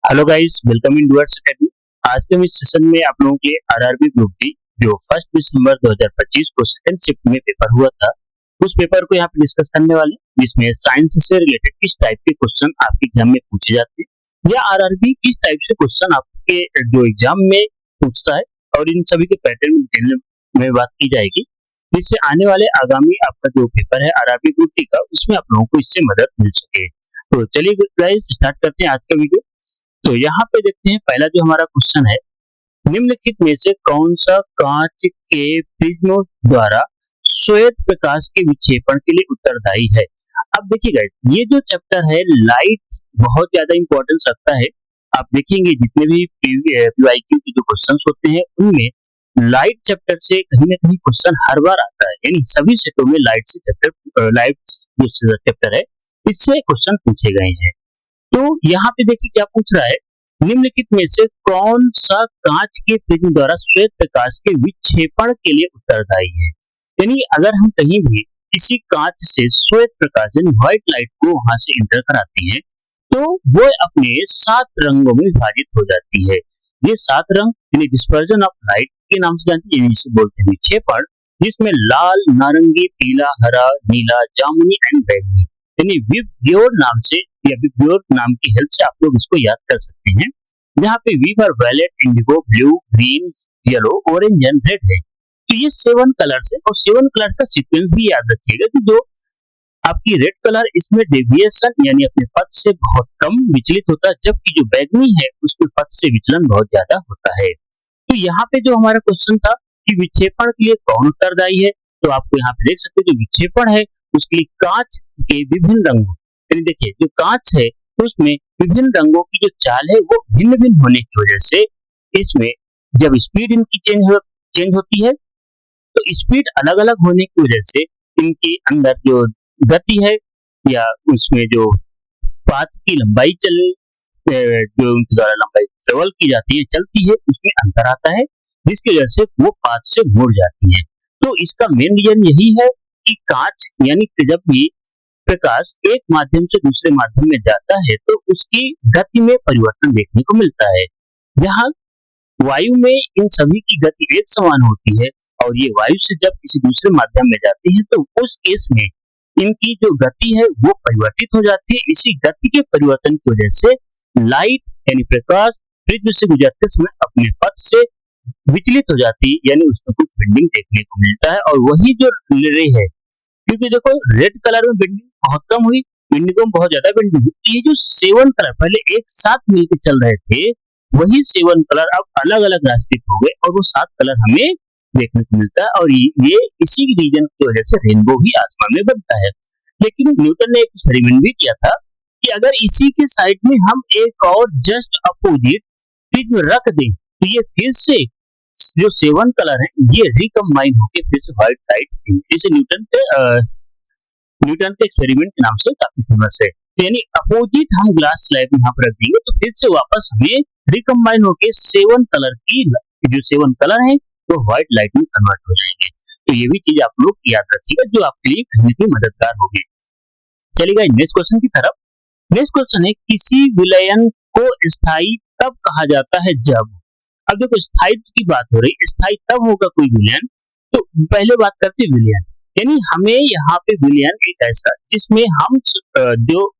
Hello guys, welcome in Dooars academy. आज के इस सेशन में आप लोगों के लिए आरआरबी ग्रुप डी जो 1 दिसंबर 2025 को सेकंड शिफ्ट में पेपर हुआ था, उस पेपर को यहाँ पे डिस्कस करने वाले हैं, जिसमें साइंस से रिलेटेड किस टाइप के क्वेश्चन आपके एग्जाम में पूछे जाते हैं या आरआरबी किस टाइप से क्वेश्चन आपके जो एग्जाम में पूछता है, और इन सभी के पैटर्न डिटेल में बात की जाएगी, जिससे आने वाले आगामी आपका जो पेपर है आरआरबी ग्रुप डी का, उसमें आप लोगों को इससे मदद मिल सके। तो चलिए गाइस, स्टार्ट करते हैं आज का वीडियो। तो यहाँ पे देखते हैं, पहला जो हमारा क्वेश्चन है, निम्नलिखित में से कौन सा कांच के प्रिज्म द्वारा श्वेत प्रकाश के विक्षेपण के लिए उत्तरदायी है। अब देखिए गाइस, ये जो चैप्टर है लाइट बहुत ज्यादा इंपॉर्टेंस रखता है। आप देखेंगे जितने भी पीवाईक्यू के जो क्वेश्चंस होते हैं, उनमें लाइट चैप्टर से कहीं ना कहीं क्वेश्चन हर बार आता है, यानी सभी सेटों में लाइट जो चैप्टर है इससे क्वेश्चन पूछे गए हैं। तो यहाँ पे देखिए क्या पूछ रहा है, निम्नलिखित में से कौन सा कांच के प्रिज्म द्वारा श्वेत प्रकाश के विक्षेपण के लिए उत्तरदायी है। यानी अगर हम कहीं भी किसी कांच से श्वेत प्रकाश यानी व्हाइट लाइट को वहां से इंटर कराते हैं, तो वो अपने 7 रंगों में विभाजित हो जाती है। ये 7 रंग यानी डिस्पर्जन ऑफ लाइट के नाम से जानते हैं, जिसे बोलते हैं विक्षेपण, जिसमें लाल, नारंगी, पीला, हरा, नीला, जामुनी एंड बैंगनी, यानी विबग्योर नाम से या विबग्योर नाम की हेल्प से आप लोग इसको याद कर सकते हैं। यहाँ पे V for violet, indigo, blue, green, yellow, orange and red है। तो ये 7 कलर्स है, और 7 कलर का सीक्वेंस भी याद रखिएगा कि जो आपकी रेड कलर, इसमें डेविएशन यानी अपने पथ से बहुत कम विचलित होता है, जबकि जो बैगनी है उसमें पथ से विचलन बहुत ज्यादा होता है। तो यहाँ पे जो हमारा क्वेश्चन था कि विक्षेपण के लिए कौन उत्तरदायी है, तो आपको यहाँ पे देख सकते हैं जो विक्षेपण है उसके लिए कांच के विभिन्न रंगों, यानी देखिए जो कांच है उसमें विभिन्न रंगों की जो चाल है वो भिन्न भिन्न होने की वजह से इसमें जब स्पीड इनकी चेंज होती है, तो स्पीड अलग अलग होने की वजह से इनके अंदर जो गति है या उसमें जो पाथ की लंबाई जो उनके द्वारा लंबाई ट्रेवल की जाती है, चलती है, उसमें अंतर आता है, जिसकी वजह से वो पाथ से मुड़ जाती है। तो इसका मेन रीजन यही है कि कांच यानी कि जब भी प्रकाश एक माध्यम से दूसरे माध्यम में जाता है तो उसकी गति में परिवर्तन देखने को मिलता है। जहां वायु में इन सभी की गति एक समान होती है, और ये वायु से जब किसी दूसरे माध्यम में जाती है तो उस केस में इनकी जो गति है वो परिवर्तित हो जाती है। इसी गति के परिवर्तन की वजह से लाइट यानी प्रकाश प्रिज्म से गुजरते समय अपने पथ से विचलित हो जाती है, यानी उसमें कुछ बेंडिंग देखने को मिलता है। और वही जो रे है, क्योंकि देखो रेड कलर में बेंडिंग बहुत कम हुई, इंडिगो में बहुत ज्यादा बेंडिंग हुई, ये जो 7 कलर पहले एक साथ मिलकर चल रहे थे, वही 7 कलर अब अलग अलग रास्ते हो गए, और वो 7 कलर हमें देखने को मिलता है, और ये इसी रीजन की वजह से रेनबो भी आसमान में बनता है। लेकिन न्यूटन ने एक एक्सपेरिमेंट भी किया था कि अगर इसी के साइड में हम एक और जस्ट अपोजिट प्रिज्म रख दें, तो ये फिर से जो 7 कलर है ये रिकम्बाइन होकर फिर से व्हाइट लाइट, जैसे न्यूटन के एक्सपेरिमेंट के नाम से काफी फेमस है। यानी अपोजिट हम ग्लास स्लैब यहाँ पर रख देंगे तो फिर से वापस हमें रिकम्बाइन होकर 7 कलर की जो 7 कलर है वो व्हाइट लाइट में कन्वर्ट हो जाएंगे। तो ये भी चीज आप लोग याद रखिएगा, जो आपके लिए कहीं ना कहीं मददगार होगी। चलिएगा नेक्स्ट क्वेश्चन की तरफ। नेक्स्ट क्वेश्चन है, किसी विलयन को स्थायी तब कहा जाता है जब, अब देखो स्थायित्व की बात हो रही है, स्थायी तब होगा कोई विलयन, तो पहले बात करते हैं विलयन। यानी हमें यहाँ पे विलयन एक ऐसा जिसमें हम जो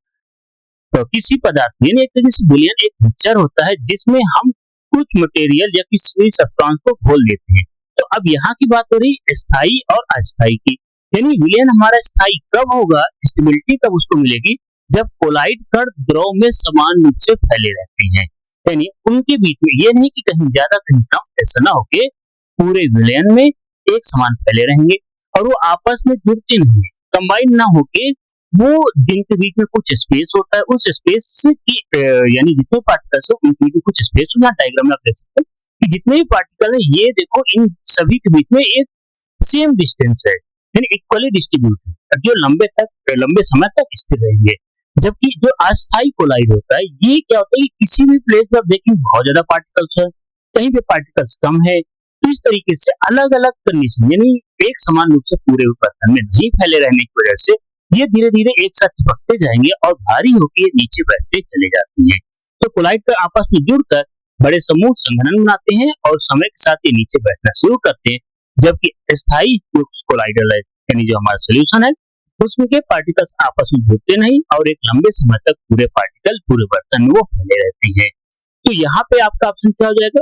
किसी पदार्थ, यानी एक तरीके से विलयन एक मिक्सचर होता है जिसमें हम कुछ मटेरियल या किसी सब्सटेंस को घोल देते हैं। तो अब यहाँ की बात हो रही स्थायी और अस्थायी की, यानी विलयन हमारा स्थायी कब होगा, स्टेबिलिटी कब उसको मिलेगी, जब कोलाइड कण द्रव में समान रूप से फैले रहते हैं, यानी उनके बीच में ये नहीं कि कहीं ज्यादा कहीं कम, ऐसा ना होके पूरे विलयन में एक समान फैले रहेंगे, और वो आपस में जुड़ते नहीं है, कंबाइन ना होके वो जिनके बीच में कुछ स्पेस होता है, उस स्पेस की यानी जितने पार्टिकल्स है उनके बीच में कुछ स्पेस हो, यहाँ डायग्राम में आप देख सकते हैं कि जितने भी पार्टिकल है ये देखो इन सभी के बीच में एक सेम डिस्टेंस है, यानी इक्वली डिस्ट्रीब्यूटेड, जो लंबे समय तक स्थिर रहेंगे। जबकि जो अस्थायी कोलाइड होता है, ये क्या होता है कि किसी भी प्लेस पर आप देखेंगे बहुत ज्यादा पार्टिकल्स है, कहीं पे पार्टिकल्स कम है, तो इस तरीके से अलग अलग कंडीशन यानी एक समान रूप से पूरे बर्तन में नहीं फैले रहने की वजह से ये धीरे धीरे एक साथ चिपकते जाएंगे और भारी होकर नीचे बैठते चले जाती हैं। तो कोलाइड कर आपस में जुड़कर बड़े समूह संघनन बनाते हैं और समय के साथ ये नीचे बैठना शुरू करते हैं, जबकि अस्थायी जो कोलाइडल है यानी जो हमारा सोल्यूशन है उसमें के पार्टिकल्स आपस में जुड़ते नहीं और एक लंबे समय तक पूरे पार्टिकल पूरे बर्तन में वो फैले रहते हैं। तो यहाँ पे आपका ऑप्शन क्या हो जाएगा?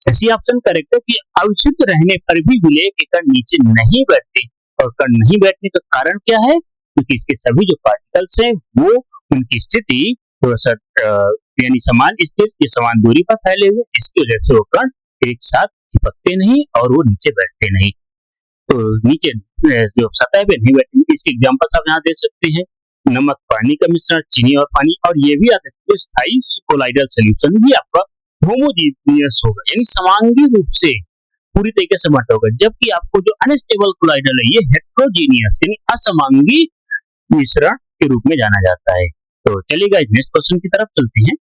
ऐसी ऑप्शन करेक्ट है कि अवशुद्ध रहने पर भी विलेय के कण नीचे नहीं बैठते। और कण नहीं बैठने का कारण क्या है? क्योंकि इसके सभी जो पार्टिकल्स हैं वो उनकी स्थिति थोड़ा सा यानी समान स्थिति या समान दूरी पर फैले हुए, इसकी वजह से वो कण एक साथ चिपकते नहीं और वो नीचे बैठते नहीं। तो नीचे जो सतह पे नहीं बैठेंगे, इसके एग्जांपल्स आप यहाँ दे सकते हैं। नमक पानी का मिश्रण, चीनी और पानी, और ये भी आता है स्थायी कोलाइडल सॉल्यूशन भी आपका होमोजीनियस होगा यानी समांगी रूप से पूरी तरीके से बंटा होगा, जबकि आपको जो अनस्टेबल कोलाइडल है ये हेट्रोजीनियस यानी असमांगी मिश्रण के रूप में जाना जाता है। तो चलिए गाइस नेक्स्ट क्वेश्चन की तरफ चलते हैं।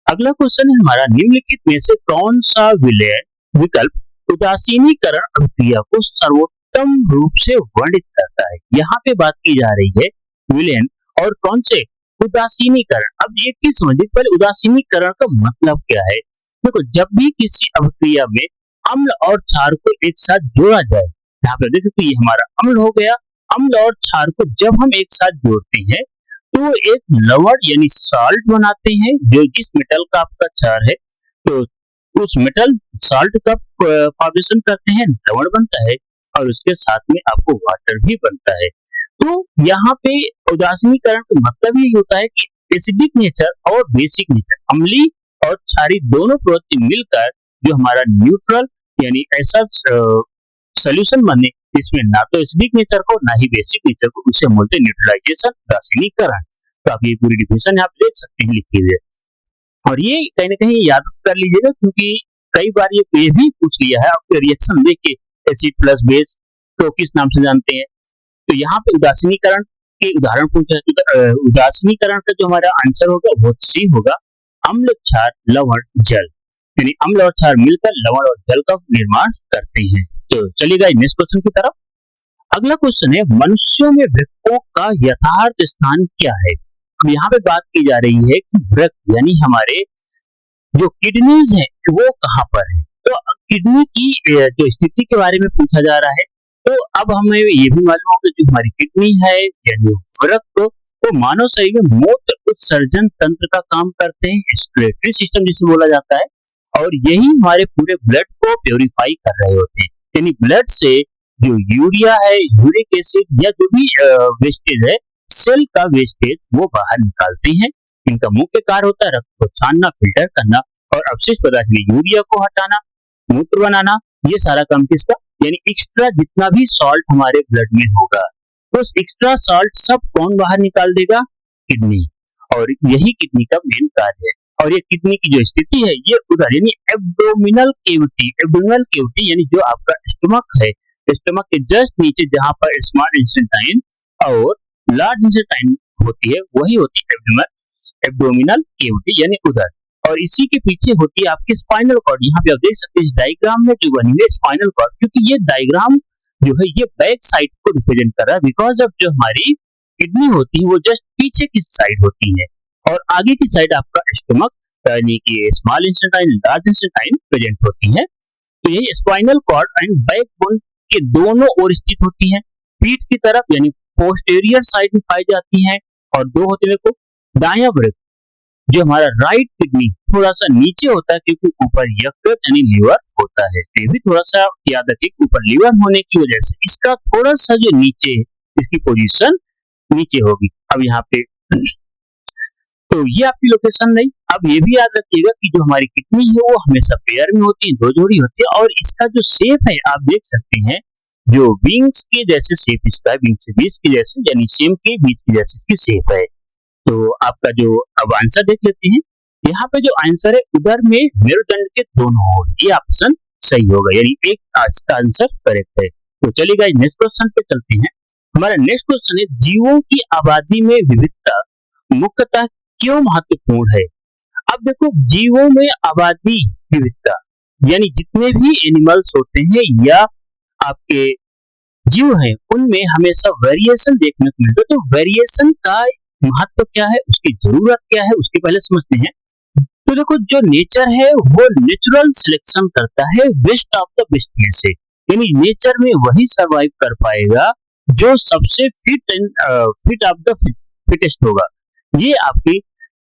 अगला क्वेश्चन है हमारा, निम्नलिखित में से कौन सा विलय विकल्प उदासीनीकरण अभिक्रिया को सर्वोत्तम रूप से वर्णित करता है? यहाँ पे बात की जा रही है विलयन और कौन से उदासीनीकरण। अब एक चीज समझिए, पहले उदासीनीकरण का मतलब क्या है। देखो, जब भी किसी अभिक्रिया में अम्ल और क्षार को एक साथ जोड़ा जाए, यहाँ पे देखो ये हमारा अम्ल हो गया, अम्ल और क्षार को जब हम एक साथ जोड़ते हैं तो एक लवण यानी साल्ट बनाते हैं, जो जिस मेटल का आपका क्षार है तो उस मेटल साल्ट का फॉर्मेशन करते हैं, लवण बनता है और उसके साथ में आपको वाटर भी बनता है। तो यहाँ पे उदासीनीकरण का मतलब ये होता है कि एसिडिक नेचर और बेसिक नेचर, अम्लीय और क्षारीय दोनों प्रवृत्ति मिलकर जो हमारा न्यूट्रल यानी ऐसा सोल्यूशन बने इसमें ना तो एसिडिक नेचर को ना ही बेसिक नेचर को, उसे बोलते हैं न्यूट्रलाइजेशन, उदासीनीकरण। तो आप ये पूरी डिफिनेशन यहाँ पे देख सकते हैं लिखी हुई है, और ये कहीं ना कहीं याद कर लीजिएगा क्योंकि कई बार ये भी पूछ लिया है आपके रिएक्शन देख के, एसिड प्लस बेस को किस नाम से जानते हैं। तो यहाँ पे उदासीनीकरण के उदाहरण पूछा है। उदासीनीकरण का जो हमारा आंसर होगा वो सी होगा, अम्ल क्षार लवण जल, यानी अम्ल और क्षार मिलकर लवण और जल का निर्माण करते हैं। तो चलिएगा नेक्स्ट क्वेश्चन की तरफ। अगला क्वेश्चन है, मनुष्यों में वृक्कों का यथार्थ स्थान क्या है? अब यहाँ पे बात की जा रही है कि वृक्क यानी हमारे जो किडनीज हैं वो कहाँ पर है। तो किडनी की जो स्थिति के बारे में पूछा जा रहा है। तो अब हमें ये भी मालूम होगा जो हमारी किडनी है यानी वृक्क वो मानव शरीर में मूत्र उत्सर्जन तंत्र का काम करते हैं, एक्सक्रीटरी सिस्टम जिसे बोला जाता है, और यही हमारे पूरे ब्लड को प्योरीफाई कर रहे होते हैं। यानी ब्लड से जो यूरिया है, यूरिक एसिड या जो भी वेस्टेज है, सेल का वेस्टेज वो बाहर निकालते हैं। इनका मुख्य कार्य होता है रक्त को छानना, फिल्टर करना और अवशिष्ट पदार्थ यूरिया को हटाना, मूत्र बनाना। ये सारा काम किसका, यानी एक्स्ट्रा जितना भी सॉल्ट हमारे ब्लड में होगा तो एक्स्ट्रा सॉल्ट सब कौन बाहर निकाल देगा, किडनी। और यही किडनी का मेन कार्य है। और ये किडनी की जो स्थिति है ये उधर यानी एब्डोमिनल केविटी यानी जो आपका स्टमक है, स्टमक के जस्ट नीचे जहां पर स्मॉल इंटेस्टाइन और लार्ज इंटेस्टाइन होती है वही होती है एब्डोमिनल केविटी यानी उधर। और इसी के पीछे होती है आपकी स्पाइनल कॉर्ड। यहाँ पे आप देख सकते हैं इस डायग्राम में जो बनी हुई है स्पाइनल कॉर्ड, क्योंकि ये डायग्राम जो है ये बैक साइड को रिप्रेजेंट कर रहा है, बिकॉज अब जो हमारी किडनी होती है वो जस्ट पीछे की साइड होती है और आगे की साइड आपका स्टमक यानी कि small intestine, large intestine present होती है। तो यही स्पाइनल कॉर्ड एंड बैकबोन के दोनों ओर स्थित होती है, पीठ की तरफ यानी पोस्टेरियर साइड में पाई जाती है। और दो होते हैं, देखो दायां वृक्क जो हमारा राइट किडनी थोड़ा सा नीचे होता है क्योंकि ऊपर यकृत यानी लीवर होता है। तो ये भी थोड़ा सा याद रखिए, ऊपर लीवर होने की वजह से इसका थोड़ा सा जो नीचे इसकी पोजीशन नीचे होगी। अब यहाँ पे तो ये आपकी लोकेशन नहीं। अब ये भी याद रखिएगा कि जो हमारी किडनी है वो हमेशा पेयर में होती है, दो जोड़ी होती है, और इसका जो शेप है आप देख सकते हैं जो विंग्स के जैसे शेप इसका है, विंग्स के बीच के जैसे यानी सेम के बीच के जैसे इसकी शेप है। तो आपका जो अब आंसर देख लेते हैं, यहाँ पे जो आंसर है उधर में मेरुदंड के दोनों ओर, ये ऑप्शन सही होगा, यानी एक आज का आंसर करेक्ट है। तो चलिए गाइस नेक्स्ट क्वेश्चन पे चलते हैं। हमारा नेक्स्ट क्वेश्चन है, जीवों की आबादी में विविधता मुख्यतः क्यों महत्वपूर्ण है? अब देखो, जीवों में आबादी विविधता यानी जितने भी एनिमल्स होते हैं या आपके जीव हैं उनमें हमेशा वेरिएशन देखने को मिलता है। तो वेरिएशन का महत्व क्या है, उसकी जरूरत क्या है, उसके पहले समझते हैं। तो देखो जो नेचर है वो नेचुरल सिलेक्शन करता है बेस्ट ऑफ द बेस्ट में से, यानी नेचर में वही सरवाइव कर पाएगा जो सबसे fit and fit of the fittest होगा। ये आपकी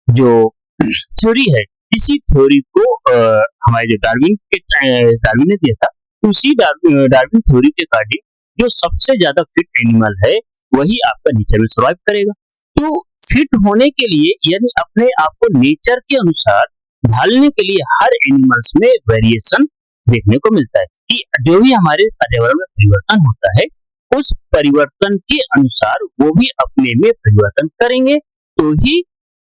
जो थ्योरी है, इसी थ्योरी को हमारे जो डार्विन ने दिया था, उसी डार्विन थ्योरी के अकॉर्डिंग जो सबसे ज्यादा फिट एनिमल है वही आपका नेचर में सर्वाइव करेगा। तो फिट होने के लिए यानी अपने आप को नेचर के अनुसार ढालने के लिए हर एनिमल्स में वेरिएशन देखने को मिलता है कि जो भी हमारे पर्यावरण में परिवर्तन होता है उस परिवर्तन के अनुसार वो भी अपने में परिवर्तन करेंगे, तो ही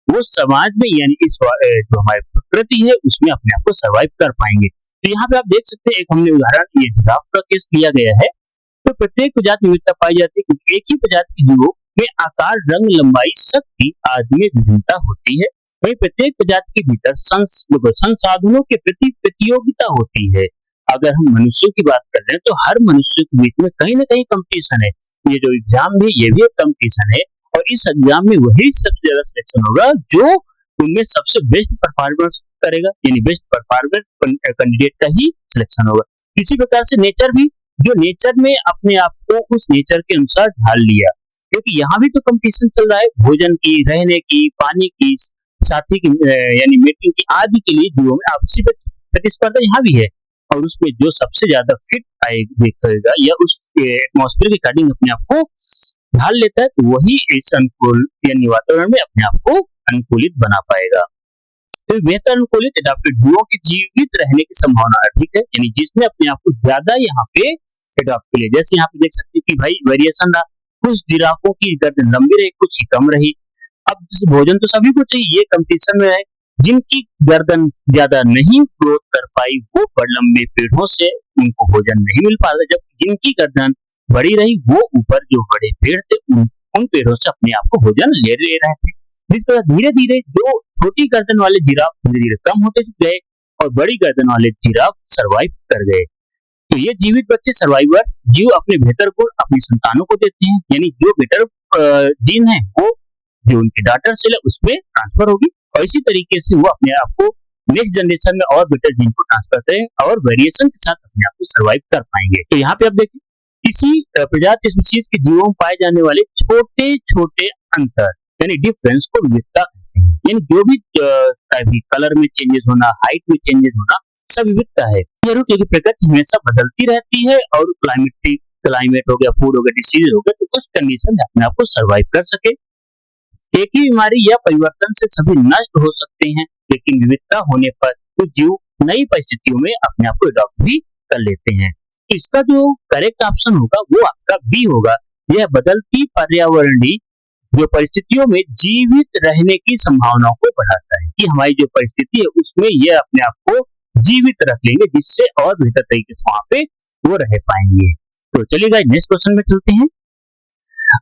वो समाज में यानी इस जो हमारी प्रकृति है उसमें अपने आप को सर्वाइव कर पाएंगे। तो यहाँ पे आप देख सकते हैं, एक हमने उदाहरण ये जिराफ का केस लिया गया है। तो प्रत्येक प्रजाति में विविधता पाई जाती है क्योंकि एक ही प्रजाति के जीवों में आकार, रंग, लंबाई, शक्ति आदि में विभिन्नता होती है। वहीं प्रत्येक प्रजाति के भीतर संसाधनों के प्रति प्रतियोगिता होती है। अगर हम मनुष्यों की बात कर रहे हैं तो हर मनुष्य के बीच में कहीं ना कहीं कंपटीशन है। ये जो एग्जाम है ये भी एक कंपटीशन है और इस एग्जाम में वही सबसे ज्यादा सिलेक्शन होगा जो उनमें सबसे बेस्ट परफॉर्मेंस करेगा, यानी बेस्ट परफॉर्मेंस कैंडिडेट का ही सिलेक्शन होगा। इसी प्रकार से नेचर भी, जो नेचर में अपने आप को उस नेचर के अनुसार ढाल लिया, क्योंकि यहाँ भी तो कंपटीशन चल रहा है भोजन की, रहने की, पानी की, साथी की यानी मेटिंग की आदि के लिए जीवों में आपसी प्रतिस्पर्धा यहाँ भी है। और उसमें जो सबसे ज्यादा फिट देखेगा या उस एटमॉस्फेयर के अकॉर्डिंग अपने आप को ढाल लेता है तो वही इस अनुकूल यानी वातावरण में अपने आप को अनुकूलित बना पाएगा। तो बेहतर अनुकूलित एडाप्टेड जीवों की जीवित रहने की संभावना अधिक है, यानी जिसने अपने आप को ज्यादा यहाँ पे एडॉप्ट किया। जैसे यहाँ पे देख सकते हैं कि भाई वेरिएशन रहा, कुछ जिराफों की गर्दन लंबी रही, कुछ ही कम रही। अब भोजन तो सभी को चाहिए, ये कंपटीशन में है। जिनकी गर्दन ज्यादा नहीं ग्रोथ कर पाई वो बड़ लंबे पेड़ों से उनको भोजन नहीं मिल पाता, जबकि जिनकी गर्दन बड़ी रही वो ऊपर जो बड़े पेड़ थे उन पेड़ों से अपने आप को भोजन ले रहे थे। जिस तरह धीरे धीरे जो छोटी गर्दन वाले जिराफ धीरे धीरे कम होते गए और बड़ी गर्दन वाले जिराफ सर्वाइव कर गए। तो ये जीवित बच्चे सर्वाइवर जीव अपने बेहतर गुण अपनी संतानों को देते हैं, यानी जो बेटर जीन है वो जो उनके डॉटर सेल है उसमें ट्रांसफर होगी और इसी तरीके से वो अपने आप को नेक्स्ट जनरेशन में और बेटर जीन को ट्रांसफर करें और वेरिएशन के साथ अपने आप को सर्वाइव कर पाएंगे। तो यहाँ पे आप देखिए किसी प्रजाति स्पीशीज के जीवों में पाए जाने वाले छोटे छोटे अंतर यानी डिफरेंस को विविधता कहते हैं, यानी जो भी कलर में चेंजेस होना, हाइट में चेंजेस होना, सब विविधता है। क्योंकि प्रकृति हमेशा बदलती रहती है और क्लाइमेट हो गया, फूड हो गया, डिसीज हो गया, तो उस कंडीशन में अपने आप को सर्वाइव कर सके। एक ही बीमारी या परिवर्तन से सभी नष्ट हो सकते हैं, लेकिन विविधता होने पर कुछ जीव नई परिस्थितियों में अपने आप को अडॉप्ट भी कर लेते हैं। इसका जो करेक्ट ऑप्शन होगा वो आपका बी होगा। यह बदलती पर्यावरणीय जो परिस्थितियों में जीवित रहने की संभावनाओं को बढ़ाता है कि हमारी जो परिस्थिति है उसमें यह अपने आप को जीवित रख लेंगे, जिससे और बेहतर तरीके से वहां पे वो रह पाएंगे। तो चलिए गाइस नेक्स्ट क्वेश्चन में चलते हैं।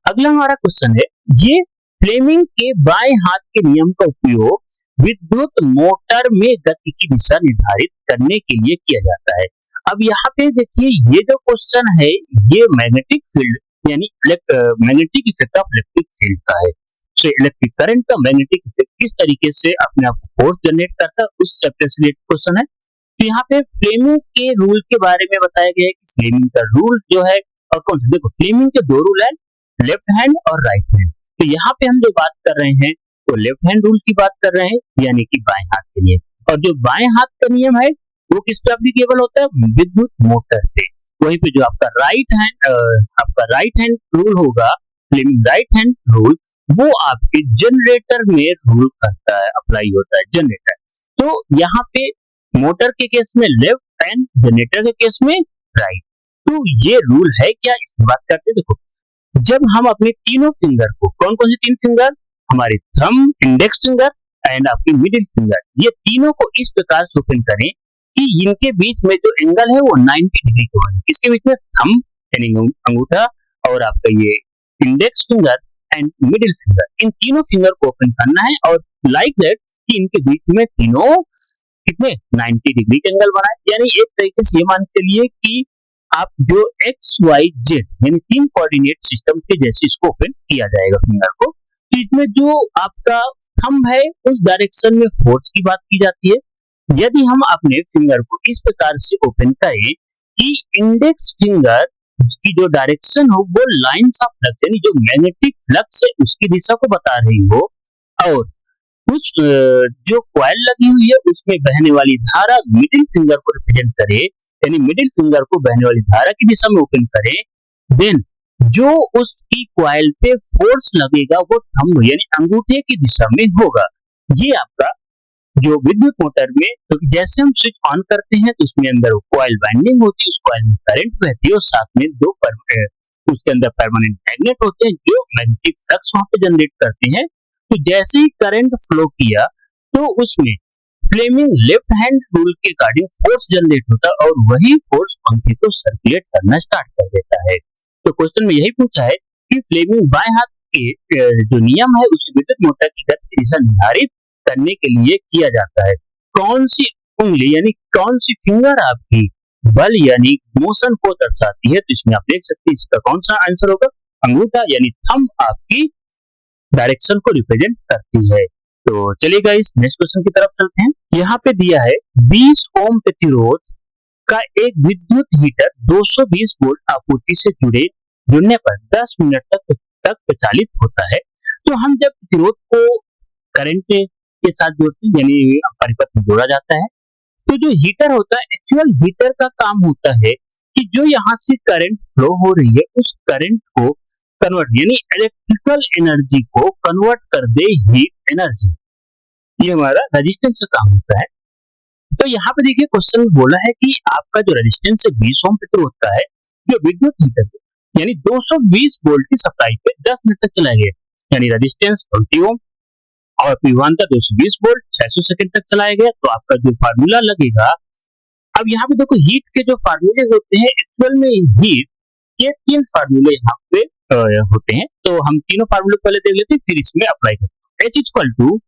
अगला हमारा क्वेश्चन है, ये फ्लेमिंग के बाएं हाथ के नियम का उपयोग विद्युत मोटर में गति की दिशा निर्धारित करने के लिए किया जाता है। अब यहाँ पे देखिए ये जो क्वेश्चन है ये मैग्नेटिक फील्ड यानी magnetic effect of electric field का है। तो इलेक्ट्रिक करंट का मैग्नेटिक इफेक्ट किस तरीके से अपने आप को फोर्स जनरेट करता है उस चैप्टर से रिलेटेड क्वेश्चन है। तो यहाँ पे फ्लेमिंग के रूल के बारे में बताया गया है कि फ्लेमिंग का रूल जो है, और कौन सा, देखो फ्लेमिंग के दो रूल है, लेफ्ट हैंड और राइट हैंड। तो यहाँ पे हम जो बात कर रहे हैं तो लेफ्ट हैंड रूल की बात कर रहे हैं, यानी कि बाएं हाथ के नियम। और जो बाएं हाथ का नियम है वो किस पे एप्लीकेबल होता है, विद्युत मोटर पे। वहीं पे जो आपका राइट हैंड रूल होगा, फ्लेमिंग राइट हैंड रूल, वो आपके जनरेटर में रूल करता है, अप्लाई होता है जनरेटर। तो यहाँ पे मोटर के केस में लेफ्ट एंड जनरेटर के केस में राइट। तो ये रूल है क्या, इसकी बात करते हैं। देखो जब हम अपने तीनों फिंगर को, कौन कौन से तीन फिंगर, हमारे थंब, इंडेक्स फिंगर एंड आपकी मिडिल फिंगर, ये तीनों को इस प्रकार से ओपन करें कि इनके बीच में जो एंगल है वो 90 डिग्री का बने। इसके बीच में थंब यानी अंगूठा और आपका ये index finger and middle finger, इन तीनों फिंगर को ओपन करना है और लाइक दैट कि इनके बीच में तीनों कितने 90 डिग्री का एंगल बनाए। यानी एक तरीके से ये मान के चलिए कि आप जो एक्स वाई जेड यानी तीन कोऑर्डिनेट सिस्टम के जैसे इसको ओपन किया जाएगा फिंगर को। तो इसमें जो आपका थंब है उस डायरेक्शन में फोर्स की बात की जाती है। यदि हम अपने फिंगर को इस प्रकार से ओपन करें कि इंडेक्स फिंगर की जो डायरेक्शन हो वो लाइंस ऑफ फ्लक्स यानी जो मैग्नेटिक फ्लक्स है उसकी दिशा को बता रही हो, और कुछ जो कॉइल लगी हुई है उसमें बहने वाली धारा मिडिल फिंगर को रिप्रेजेंट करे, यानी मिडिल फिंगर को बहने वाली धारा की दिशा में ओपन करे, देन जो उसकी कॉइल पे फोर्स लगेगा वो थंब यानी अंगूठे की दिशा में होगा। ये आपका जो विद्युत मोटर में, क्योंकि तो जैसे हम स्विच ऑन करते हैं तो उसमें अंदर कॉइल वाइंडिंग होती है, उस कॉइल में करंट बहती है और साथ में उसके अंदर परमानेंट मैग्नेट होते हैं जो मैग्नेटिक फ्लक्स वहां पे जनरेट करते हैं। तो जैसे ही करंट फ्लो किया तो उसमें फ्लेमिंग लेफ्ट हैंड रूल के अकॉर्डिंग फोर्स जनरेट होता है और वही फोर्स पंखे को सर्कुलेट करना स्टार्ट कर देता है। तो क्वेश्चन में यही पूछा है कि फ्लेमिंग बाएं हाथ के जो नियम है उसे विद्युत मोटर की गति की दिशा निर्धारित करने के लिए किया जाता है। कौन सी उंगली यानी कौन सी फिंगर आपकी बल यानी मोशन को दर्शाती है, तो इसमें आप देख सकते हैं इसका कौन सा आंसर होगा, अंगूठा यानी थंब आपकी डायरेक्शन को रिप्रेजेंट करती है। तो चलिए गाइस नेक्स्ट क्वेश्चन की तरफ चलते हैं। यहाँ पे दिया है 20 ओम प्रतिरोध का एक विद्युत हीटर 220 वोल्ट आपूर्ति से जुड़ने पर 10 मिनट तक प्रचालित होता है। तो हम जब प्रतिरोध को करंट के साथ जोड़ते हैं यानी परिपथ में जोड़ा जाता है, तो जो हीटर होता है एक्चुअल हीटर का काम होता है कि जो यहाँ से करंट फ्लो हो रही है उस करंट को कन्वर्ट यानी इलेक्ट्रिकल एनर्जी को कन्वर्ट कर दे हीट एनर्जी। ये हमारा रेजिस्टेंस का काम होता है। तो यहाँ पे देखिए क्वेश्चन में बोला है कि आपका जो रेजिस्टेंस है 20 ओम प्रतिरोध का है, जो विद्युत हीटर है यानी 220 वोल्ट की सप्लाई पे 10 मिनट तक चलाएगा, यानी रेजिस्टेंस 20 ओम और P1 का 220 वोल्ट 600 सेकंड तक चलाया गया। तो आपका जो फार्मूला लगेगा, अब यहाँ पे देखो हीट के जो फार्मूले होते हैं एक्चुअल में हीट के 3 फार्मूले यहाँ पे होते हैं। तो हम तीनों फार्मूले पहले देख लेते हैं फिर इसमें अप्लाई करते हैं। H equal to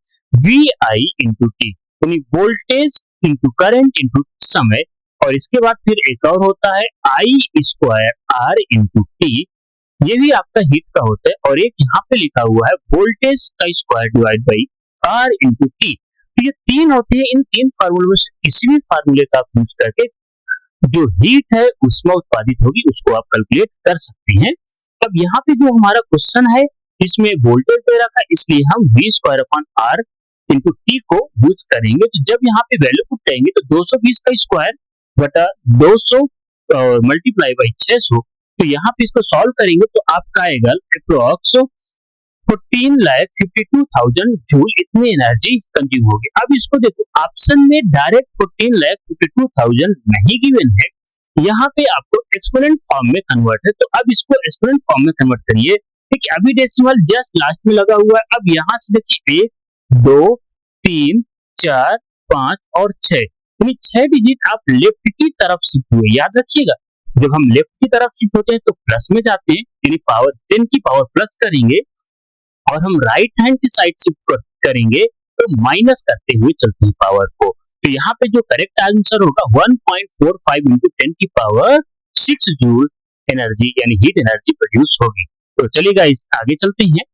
VI into T यानी वोल्टेज इंटू करंट इंटू समय, और इसके बाद फिर एक और होता है I square R into T, ये भी आपका हीट का होता है, और एक यहाँ पे लिखा हुआ है वोल्टेज का square divide by R into T. तो ये तीन होते हैं, इन तीन फार्मूले में से किसी भी फार्मूले का आप यूज करके जो हीट है उसमें उत्पादित होगी उसको आप कैलकुलेट कर सकते हैं। अब यहाँ पे जो हमारा क्वेश्चन है इसमें वोल्टेज दे रखा है, इसलिए हम V square upon R into T को यूज करेंगे। तो जब यहाँ पे वैल्यू पुट करेंगे तो 220 का स्क्वायर बटा 200 मल्टीप्लाई बाई 600, तो यहाँ पे इसको सॉल्व करेंगे तो आपका आएगा अप्रोक्स 14,52,000 जूल इतनी एनर्जी कंज्यूम होगी। अब इसको देखो ऑप्शन में डायरेक्ट 14,52,000 नहीं गिवन है, यहाँ पे आपको एक्सपोनेंट फॉर्म में कन्वर्ट है। तो अब इसको एक्सपोनेंट फॉर्म में कन्वर्ट करिए, ठीक है। अभी डेसिमल जस्ट लास्ट में लगा हुआ है। अब यहाँ से देखिए 1 2 3 4 5 और 6 यानी 6 डिजिट आप लेफ्ट की तरफ शिफ्ट हुए। याद रखिएगा जब हम लेफ्ट की तरफ शिफ्ट होते हैं तो प्लस में जाते हैं यानी पावर 10 की पावर प्लस करेंगे, और हम राइट हैंड की साइड शिफ्ट करेंगे तो माइनस करते हुए चलते हैं पावर को। तो यहाँ पे जो करेक्ट आंसर होगा 1.45 इंटू 10 की पावर 6 जूल एनर्जी यानी हीट एनर्जी प्रोड्यूस होगी। तो चलिए गाइस आगे चलते हैं।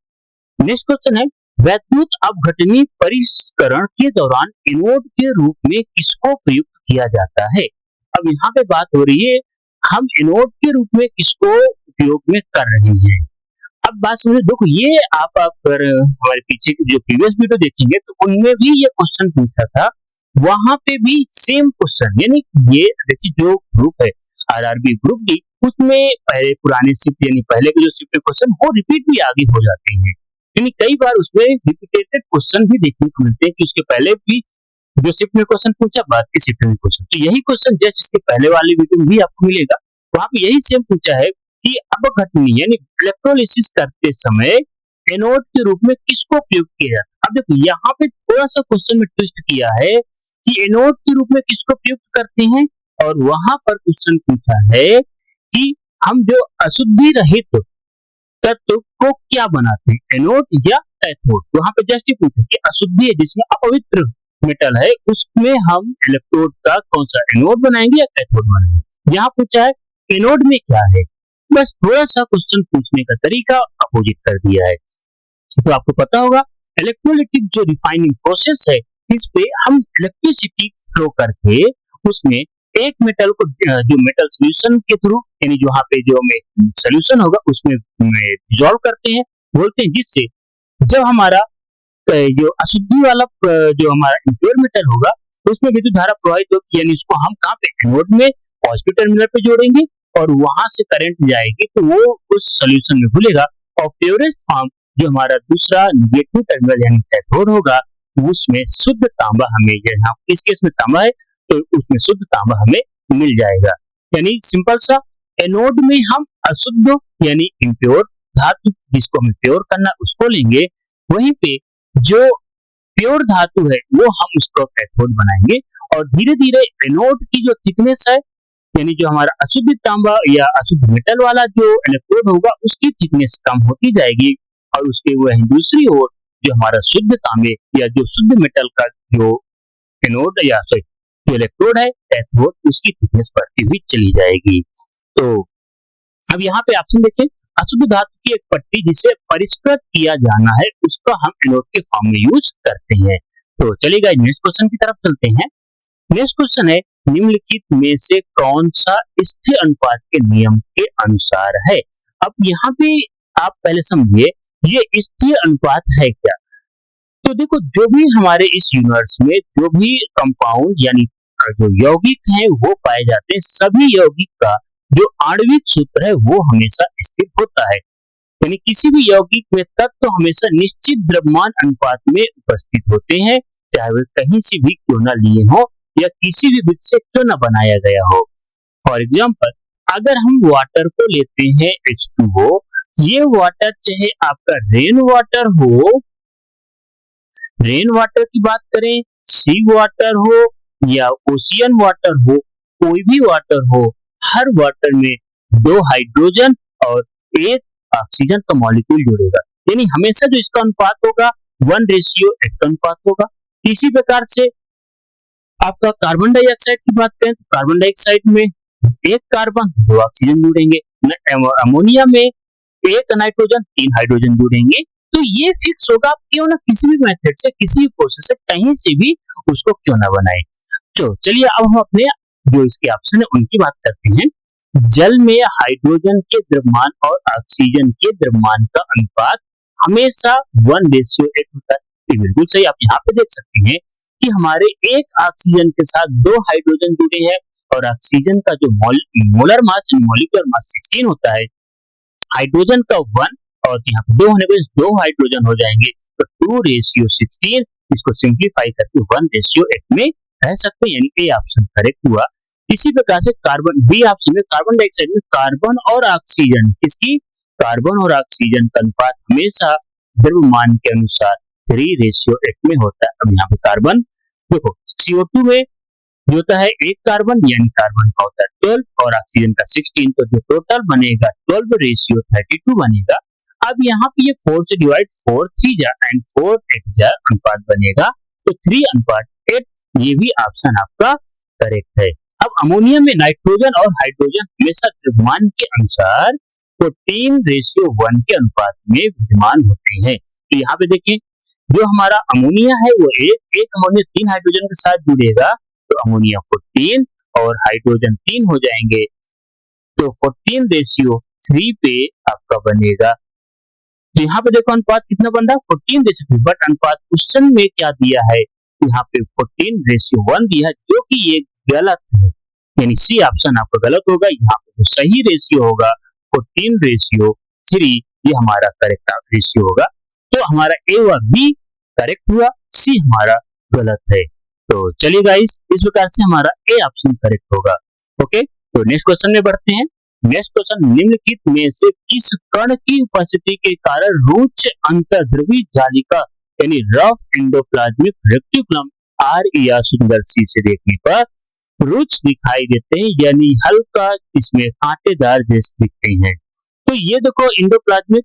नेक्स्ट क्वेश्चन है वैद्युत अपघटनी परिष्करण के दौरान एनोड के रूप में किसको प्रयुक्त किया जाता है। अब यहाँ पे बात हो रही है हम एनोड के रूप में किसको उपयोग में कर रहे हैं। अब बात समझो, देखो ये आप अगर हमारे पीछे की जो प्रीवियस वीडियो देखेंगे तो उनमें भी ये क्वेश्चन पूछा था, वहां पे भी सेम क्वेश्चन, यानी ये देखिए जो ग्रुप है आरआरबी ग्रुप डी उसमें पहले पुराने शिफ्ट यानी पहले के जो शिफ्ट क्वेश्चन वो रिपीट भी आगे हो जाते हैं, यानी कई बार उसमें रिपीटेड क्वेश्चन भी देखने को मिलते हैं कि उसके पहले भी जो शिफ्ट में क्वेश्चन पूछा बाद की शिफ्ट में क्वेश्चन। तो यही क्वेश्चन जैसे इसके पहले वाले वीडियो में भी आपको मिलेगा, वहां पे यही सेम पूछा है कि अपघटनी यानी इलेक्ट्रोलिसिस करते समय एनोड के रूप में किसको प्रयोग किया जाता है। अब देखो यहाँ पे थोड़ा सा क्वेश्चन में ट्विस्ट किया है कि एनोड के रूप में किसको प्रयुक्त करते हैं, और वहां पर क्वेश्चन पूछा है कि हम जो अशुद्धि रहित तत्व को क्या बनाते हैं, एनोड या कैथोड। वहां पे जस्ट ये पूछा कि अशुद्धि है जिसमें अपवित्र मेटल है उसमें हम इलेक्ट्रोड का कौन सा एनोड बनाएंगे या कैथोड बनाएंगे। यहाँ पूछा है एनोड में क्या है, बस थोड़ा सा क्वेश्चन पूछने का तरीका अपोजिट कर दिया है। तो आपको पता होगा इलेक्ट्रोलाइटिक जो रिफाइनिंग प्रोसेस है, इस पे हम इलेक्ट्रिसिटी फ्लो करके उसमें एक मेटल को जो मेटल सोल्यूशन के थ्रू यानी जो वहाँ पे जो में सोल्यूशन होगा उसमें डिसॉल्व करते हैं, बोलते हैं, जिससे जब हमारा जो अशुद्धि वाला जो हमारा इम्प्योर मेटल होगा उसमें विद्युत धारा प्रवाहित होगी, यानी उसको हम कहाँ पे एनोड में पॉजिटिव टर्मिनल पे जोड़ेंगे और वहां से करंट जाएगी तो वो उस सोल्यूशन में घुलेगा और प्योरेस्ट फॉर्म जो हमारा दूसरा नेगेटिव टर्मिनल यानी कैथोड होगा उसमें शुद्ध तांबा हमें, यहाँ इस केस में तांबा है तो उसमें शुद्ध तांबा हमें मिल जाएगा। यानी सिंपल सा, एनोड में हम अशुद्ध यानी इम्प्योर धातु जिसको हमें प्योर करना उसको लेंगे, वहीं पे जो प्योर धातु है वो हम उसको कैथोड बनाएंगे और धीरे धीरे एनोड की जो थिकनेस है यानी जो हमारा अशुद्ध तांबा या अशुद्ध मेटल वाला जो इलेक्ट्रोड होगा उसकी थिकनेस कम होती जाएगी और उसके वहीं दूसरी ओर जो हमारा शुद्ध तांबे या जो शुद्ध मेटल का जो एनोड या सॉरी जो इलेक्ट्रोड है कैथोड उसकी थिकनेस बढ़ती हुई चली जाएगी। तो अब यहाँ पे ऑप्शन देखें, अशुद्ध धातु की एक पट्टी जिसे परिष्कृत किया जाना है उसका हम एनोड के फॉर्म में यूज करते हैं। तो चलिएगा नेक्स्ट क्वेश्चन की तरफ चलते हैं। नेक्स्ट क्वेश्चन है, निम्नलिखित में से कौन सा स्थिर अनुपात के नियम के अनुसार है। अब यहाँ पे आप पहले समझिए ये स्थिर अनुपात है क्या। तो देखो, जो भी हमारे इस यूनिवर्स में जो भी कंपाउंड यानी जो यौगिक हैं वो पाए जाते हैं, सभी यौगिक का जो आणविक सूत्र है वो हमेशा स्थिर होता है। यानी किसी भी यौगिक में तत्व हमेशा निश्चित द्रव्यमान अनुपात में उपस्थित होते हैं, चाहे वे कहीं से भी क्यों ना लिए हो या किसी भी विधि से क्यों ना बनाया गया हो। फॉर एग्जाम्पल, अगर हम वाटर को लेते हैं H2O, ये वाटर चाहे आपका रेन वाटर की बात करें, सी वाटर हो या ओशियन वाटर हो, कोई भी वाटर हो, हर वाटर में 2 हाइड्रोजन और 1 ऑक्सीजन का मॉलिक्यूल जुड़ेगा। यानी हमेशा जो इसका अनुपात होगा 1:8 का अनुपात होगा। इसी प्रकार से आपका कार्बन डाइऑक्साइड की बात करें तो कार्बन डाइऑक्साइड में 1 कार्बन 2 ऑक्सीजन जुड़ेंगे, अमोनिया में 1 नाइट्रोजन 3 हाइड्रोजन जुड़ेंगे। तो ये फिक्स होगा, आप क्यों ना किसी भी मेथड से किसी भी प्रोसेस से कहीं से भी उसको क्यों ना बनाए। तो चलिए अब हम अपने जो इसके ऑप्शन है उनकी बात करते हैं। जल में हाइड्रोजन के द्रव्यमान और ऑक्सीजन के द्रव्यमान का अनुपात हमेशा 1:8 होता है। ये बिल्कुल सही, आप यहाँ पे देख सकते हैं कि हमारे 1 ऑक्सीजन के साथ 2 हाइड्रोजन जुड़े हैं और ऑक्सीजन का जो मोलर मास मॉलिक्यूलर मास 16 होता है, हाइड्रोजन का 1 और यहाँ पे 2 होने को 2 हाइड्रोजन हो जाएंगे तो 2:16, इसको सिंप्लीफाई करके 1:8 में कह सकते हैं, यानी ए ऑप्शन करेक्ट हुआ। इसी प्रकार से कार्बन बी ऑप्शन में कार्बन डाइऑक्साइड में कार्बन और ऑक्सीजन का अनुपात हमेशा द्रव्यमान के अनुसार 3:8 में होता है। अब यहाँ पे कार्बन देखो, CO2 में जो होता है 1 कार्बन यानी कार्बन का होता है 12 और ऑक्सीजन का 16, तो जो टोटल बनेगा 12:32 बनेगा। अब यहाँ पे ये 4 से डिवाइड 4 3 जा एंड 4 8 जा अनुपात बनेगा तो 3:8, ये भी ऑप्शन आपका करेक्ट है। अब अमोनिया में नाइट्रोजन और हाइड्रोजन हमेशा द्रव्यमान के अनुसार 14:1 के अनुपात में विद्यमान होते हैं। तो यहाँ पे देखें, जो हमारा अमोनिया है वो एक अमोनिया 3 हाइड्रोजन के साथ जुड़ेगा तो अमोनिया 14 और हाइड्रोजन 3 हो जाएंगे तो 14:3 पे आपका बनेगा। तो यहाँ पे देखो अनुपात कितना बन रहा है 14:3, बट अनुपात क्वेश्चन में क्या दिया है, यहाँ पे 14:1 दिया है जो कि ये गलत है, यानी सी ऑप्शन आपका गलत होगा। यहाँ पे जो सही रेशियो होगा 14:3, ये हमारा करेक्ट रेशियो होगा। तो हमारा ए व बी करेक्ट हुआ, सी हमारा गलत है। तो चलिए गाइस, इस प्रकार से हमारा ए ऑप्शन करेक्ट होगा। ओके, तो नेक्स्ट क्वेश्चन में बढ़ते हैं। नेक्स्ट क्वेश्चन, निम्नलिखित में से किस कण की उपस्थिति के कारण रुक्ष अंतर्ध्रुवी जालिका यानी रफ एंडोप्लाज्मिक रेक्टिकुलम या सूक्ष्मदर्शी से देखने पर रुक्ष दिखाई देते हैं, यानी हल्का इसमें कांटेदार जैसे दिखते हैं। तो ये देखो एंडोप्लाज्मिक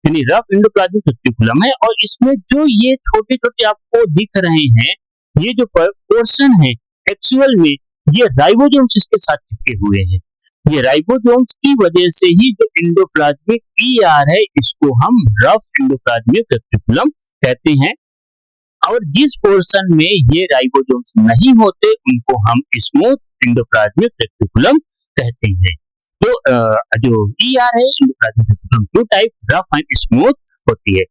यानी रफ एंडोप्लाज्मिक रेक्टिकुलम है और इसमें जो ये छोटे छोटे आपको दिख रहे हैं, ये जो पोर्शन है एक्चुअल में ये राइबोसोम्स इसके साथ चिपके हुए हैं। ये राइबोसोम्स की वजह से ही जो एंडोप्लाज्मिक ER है इसको हम रफ एंडोप्लाज्मिक रेक्टिकुलम कहते हैं, और जिस पोर्शन में ये राइबोसोम्स नहीं होते उनको हम स्मूथ एंडोप्लाज्मिक रेटिकुलम कहते हैं। तो जो ईआर है endoplasmic reticulum two type rough and smooth होती है।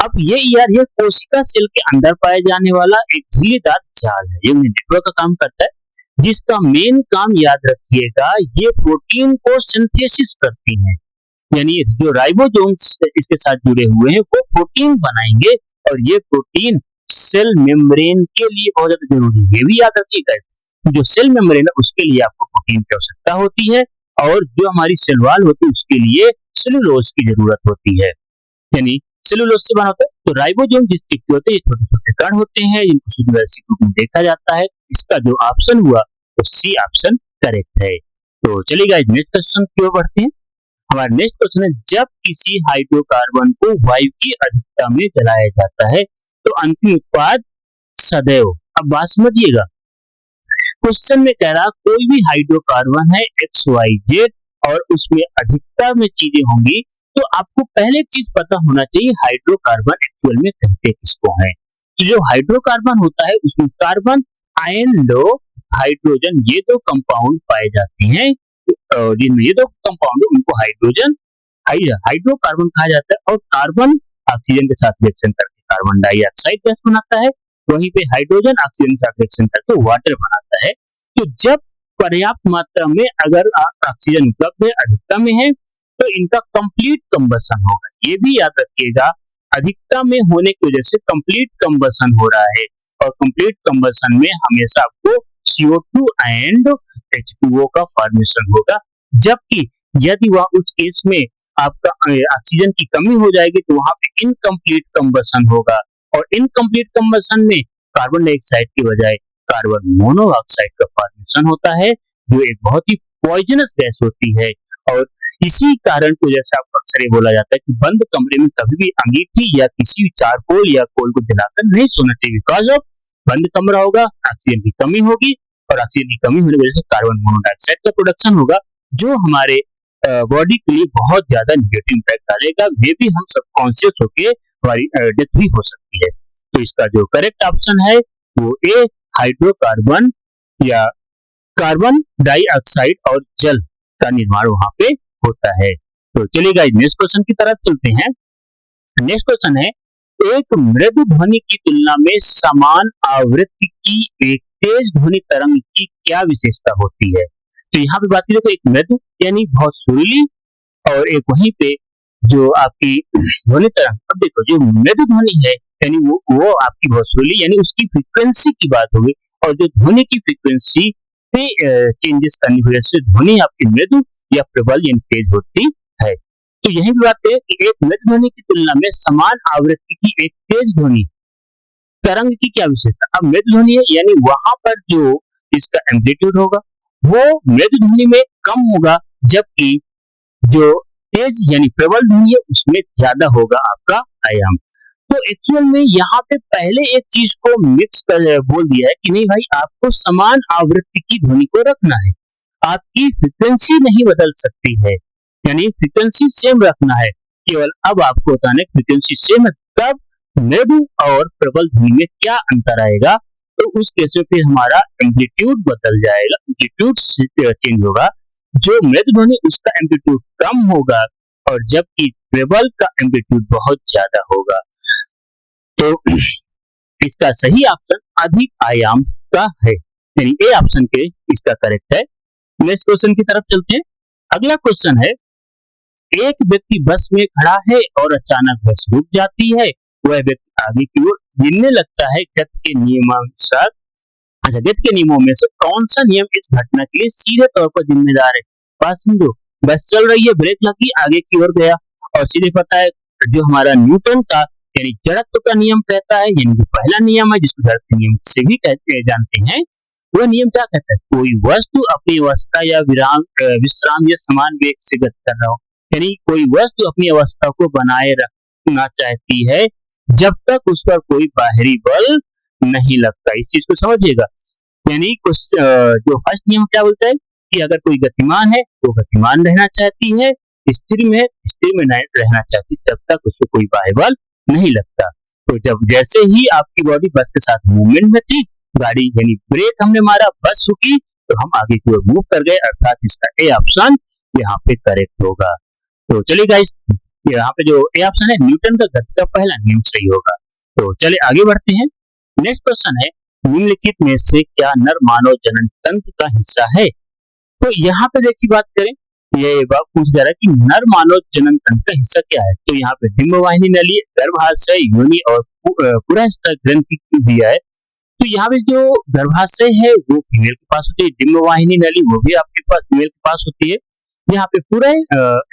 अब ये ईआर ये कोशिका सेल के अंदर पाए जाने वाला एक झिल्लीदार जाल है, ये नेटवर्क का काम करता है, जिसका मेन काम याद रखिएगा ये प्रोटीन को सिंथेसिस करती है। यानी जो राइबोसोम्स इसके साथ जुड़े हुए हैं वो प्रोटीन बनाएंगे और ये प्रोटीन सेल मेम्ब्रेन के लिए बहुत ज्यादा जरूरी है। ये भी याद रखिएगा, जो सेल मेम्ब्रेन है उसके लिए आपको प्रोटीन की आवश्यकता होती है और जो हमारी सेल वॉल होती है उसके लिए सेलुलोज की जरूरत होती है, यानी सेलुलोज से बना होता है। तो राइबोसोम जिस चीज के होते हैं ये छोटे छोटे कण होते हैं जिनको शुद्ध रूप में देखा जाता है। इसका जो ऑप्शन हुआ तो सी ऑप्शन करेक्ट है। तो चलिए गाइस नेक्स्ट क्वेश्चन की ओर बढ़ते हैं। हमारा नेक्स्ट क्वेश्चन है, जब किसी हाइड्रोकार्बन को वायु की अधिकता में जलाया जाता है तो अंतिम उत्पाद सदैव, अब बात समझिएगा, क्वेश्चन में कह रहा कोई भी हाइड्रोकार्बन है एक्स वाई जेड और उसमें अधिकता में चीजें होंगी, तो आपको पहले एक चीज पता होना चाहिए हाइड्रोकार्बन एक्चुअल में कहते किसको है। कि जो हाइड्रोकार्बन होता है उसमें कार्बन, आयन, लो, हाइड्रोजन ये दो कंपाउंड पाए जाते हैं, जिनमें ये दो कंपाउंड उनको हाइड्रोकार्बन कहा जाता है। और कार्बन ऑक्सीजन के साथ रिएक्शन करके कार्बन डाइऑक्साइड गैस बनाता है, वहीं पे हाइड्रोजन ऑक्सीजन के साथ रिएक्शन करके वाटर बनाता है। तो जब पर्याप्त मात्रा में अगर ऑक्सीजन उपलब्ध है, अधिकता में है, तो इनका कंप्लीट कंबसन होगा। ये भी याद रखिएगा, अधिकता में होने की वजह से कंप्लीट कंबसन हो रहा है और कंप्लीट कंबसन में हमेशा आपको CO2 एंड H2O का फॉर्मेशन होगा। जबकि यदि वह उस केस में आपका ऑक्सीजन की कमी हो जाएगी तो वहां पे इनकम्प्लीट कंबसन होगा और इनकम्प्लीट कंबसन में कार्बन डाइऑक्साइड की बजाय कार्बन मोनोऑक्साइड का फॉर्मेशन होता है, जो एक बहुत ही पॉइजनस गैस होती है। और इसी कारण को जैसे आपको अक्सर ये बोला जाता है कि बंद कमरे में कभी भी अंगीठी या किसी चारकोल या कोल को जलाकर नहीं सोना चाहिए। बिकॉज ऑफ बंद कमरा होगा, ऑक्सीजन की कमी होगी और ऑक्सीजन की कमी होने की वजह से कार्बन मोनोऑक्साइड का प्रोडक्शन होगा, जो हमारे बॉडी के लिए बहुत ज्यादा निगेटिव इम्पैक्ट डालेगा। मे भी हम सबकॉन्शियस होके हमारी डेथ भी हो सकती है। तो इसका जो करेक्ट ऑप्शन है वो ए हाइड्रोकार्बन या कार्बन डाइऑक्साइड और जल का निर्माण वहां पे होता है। तो चलिए गाइस नेक्स्ट क्वेश्चन की तरफ चलते हैं। नेक्स्ट क्वेश्चन है, एक मृदु ध्वनि की तुलना में समान आवृत्ति की एक तेज ध्वनि तरंग की क्या विशेषता होती है। तो यहाँ पे बात करें तो एक मृदु यानी बहुत सुरीली और एक वहीं पे जो आपकी ध्वनि तरंग। अब देखो जो मृदु ध्वनि है यानी वो आपकी बहुत सुरीली यानी उसकी फ्रीक्वेंसी की बात होगी, और जो ध्वनि की फ्रीक्वेंसी पे चेंजेस करने की वजह से ध्वनि आपकी मृदु या प्रबल यानी तेज होती है। तो यही भी बात है कि एक मृदु ध्वनि की तुलना में समान आवृत्ति की एक तेज ध्वनि तरंग की क्या विशेषता। अब मृदु ध्वनि है यानी वहां पर जो इसका एम्पलीट्यूड होगा वो मृदु ध्वनि में कम होगा, जबकि जो तेज यानी प्रबल ध्वनि है उसमें ज्यादा होगा आपका आयाम। तो एक्चुअल में यहाँ पे पहले एक चीज को मिक्स कर बोल दिया है कि नहीं भाई आपको समान आवृत्ति की ध्वनि को रखना है, आपकी फ्रीक्वेंसी नहीं बदल सकती है, यानी फ्रीक्वेंसी सेम रखना है। केवल अब आपको बताना है फ्रीक्वेंसी सेम है तब मृदु और प्रबल ध्वनि में क्या अंतर आएगा। तो उस केस में फिर हमारा एम्पलीट्यूड बदल जाएगा, एम्पलीट्यूड चेंज होगा। जो मृदु ध्वनि उसका एम्पलीट्यूड कम होगा और जबकि प्रबल का एम्पलीट्यूड बहुत ज्यादा होगा। तो इसका सही ऑप्शन अधिक आयाम का है, यानी ए ऑप्शन के इसका करेक्ट है। नेक्स्ट क्वेश्चन की तरफ चलते हैं। अगला क्वेश्चन है, एक व्यक्ति बस में खड़ा है और अचानक बस रुक जाती है, वह व्यक्ति आगे की ओर गिरने लगता है गति के नियमानुसार। अच्छा, गति के नियमों में से कौन सा नियम इस घटना के लिए सीधे तौर पर जिम्मेदार है। बात समझो, बस चल रही है, ब्रेक लगी, आगे की ओर गया और सीधे पता है जो हमारा न्यूटन का यानी जड़त्व का नियम कहता है, यानी जो पहला नियम है जिसको जड़त्व नियम से भी जानते हैं, वह नियम क्या कहता है, कोई वस्तु अपनी अवस्था या विश्राम या समान वेग से गति कर रहा हो, यानी कोई वस्तु अपनी अवस्था को बनाए रखना चाहती है जब तक उस पर कोई बाहरी बल नहीं लगता। इस चीज को समझिएगा, यानी जो फर्स्ट नियम क्या बोलता है कि अगर कोई गतिमान है तो गतिमान रहना चाहती है, स्थिर में है स्थिर में रहना चाहती, तब तक उसको कोई बाह्य बल नहीं लगता। तो जब जैसे ही आपकी बॉडी बस के साथ मूवमेंट में थी, गाड़ी यानी ब्रेक हमने मारा, बस रुकी, तो हम आगे की ओर मूव कर गए, अर्थात इसका ए ऑप्शन यहाँ पे करेक्ट होगा। तो चलिए गाइस, यहाँ पे जो ए ऑप्शन है न्यूटन का गति का पहला नियम सही होगा। तो चलिए आगे बढ़ते हैं। नेक्स्ट क्वेश्चन है, निम्नलिखित में से क्या नर मानव जनन तंत्र का हिस्सा है? तो यहाँ पे देखिए बात करें, ये बात पूछ जा रहा है कि नर मानव जनन तंत्र का हिस्सा क्या है। तो यहाँ पे डिंबवाहिनी नली, गर्भाशय, योनि और पुरस्थ ग्रंथि दिया है। तो यहाँ पे जो गर्भाशय है वो फीमेल के पास होती है, डिंबवाहिनी नली वो भी आपके पास फीमेल के पास होती है। यहाँ पे पूरा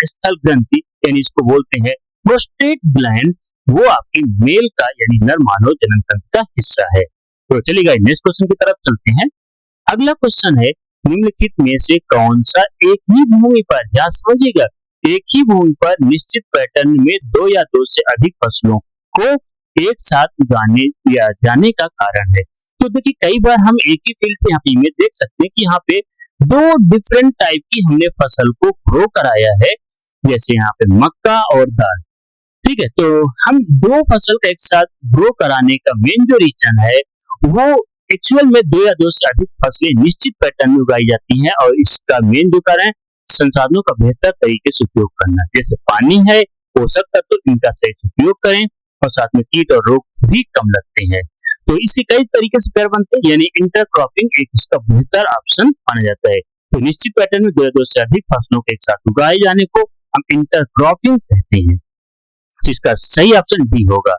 स्थल ग्रंथि यानी इसको बोलते हैं प्रोस्टेट ग्लैंड, वो आपकी मेल का यानी नर मानव जनन तंत्र का हिस्सा है। तो चलिए नेक्स्ट क्वेश्चन की तरफ चलते हैं। अगला क्वेश्चन है, निम्नलिखित में से कौन सा एक ही भूमि पर, ध्यान समझिएगा, एक ही भूमि पर निश्चित पैटर्न में दो या दो से अधिक फसलों को एक साथ उगाने या जाने का कारण है? तो देखिए कई बार हम एक ही फील्ड पे यहाँ पे इमेज देख सकते हैं कि यहाँ पे दो डिफरेंट टाइप की हमने फसल को ग्रो कराया है, जैसे यहाँ पे मक्का और दाल, ठीक है। तो हम दो फसल का एक साथ ग्रो कराने का मेन जो रीजन है वो एक्चुअल में दो या दो से अधिक फसलें निश्चित पैटर्न में उगाई जाती हैं, और इसका मेन जो कारण है संसाधनों का बेहतर तरीके से उपयोग करना, जैसे पानी है, पोषक तत्व, इनका सही से उपयोग करें, और साथ में कीट और रोग भी कम लगते हैं। तो इसी कई तरीके से पेड़ बनते हैं, यानी इंटरक्रॉपिंग एक इसका बेहतर ऑप्शन माना जाता है। तो निश्चित पैटर्न में दो या दो से अधिक फसलों के एक साथ उगाए जाने को हम इंटरक्रॉपिंग कहते हैं। तो इसका सही ऑप्शन डी होगा।